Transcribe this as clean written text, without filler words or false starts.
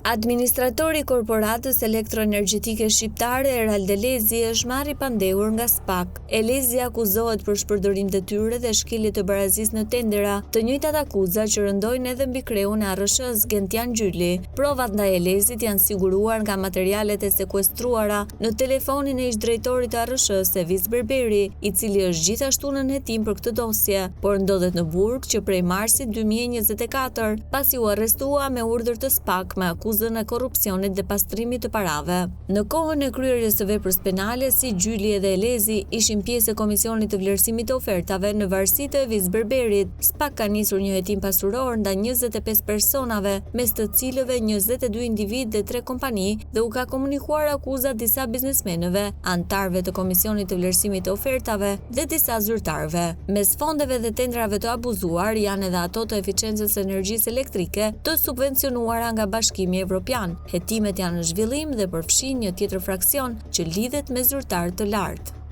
Administratori i Korporatës Elektroenergjetike Shqiptare Erald Elezi është marrë i pandehur nga SPAK. Elezi akuzohet për shpërdorim detyre dhe shkelje të barazisë në tendera, të njëjtat akuza që rëndojnë edhe mbi kreun e ARSH-s Gentian Gjyli. Provat ndaj Elezit janë siguruar nga materialet e sekuestruara në telefonin e ish-drejtorit të ARSH-s Evis Berberi, i cili është gjithashtu në hetim për këtë dosje, por ndodhet në burg që prej marsit 2024, pasi u arrestua me urdhër të SPAK me akuzën e korrupsionit dhe pastrimit të parave. Në kohën e kryerjes së veprës penale, si Gjyli edhe Elezi ishin pjesë e Komisionit të Vlerësimit të Ofertave në varësi të Evis Berberit. SPAK ka nisur një hetim pasuror ndaj 25 personave, mes të cilëve 22 individ dhe 3 kompani, dhe u ka komunikuar akuza disa biznesmenëve, antarëve të Komisionit të Vlerësimit të Ofertave dhe disa zyrtarëve. Mes fondeve dhe tendrave të abuzuar janë edhe ato të eficiencës së energjisë elektrike të subvencionuara nga Bashkimi Evropian. Hetimet janë në zhvillim dhe përfshin një tjetër fraksion që lidhet me zyrtar të lartë.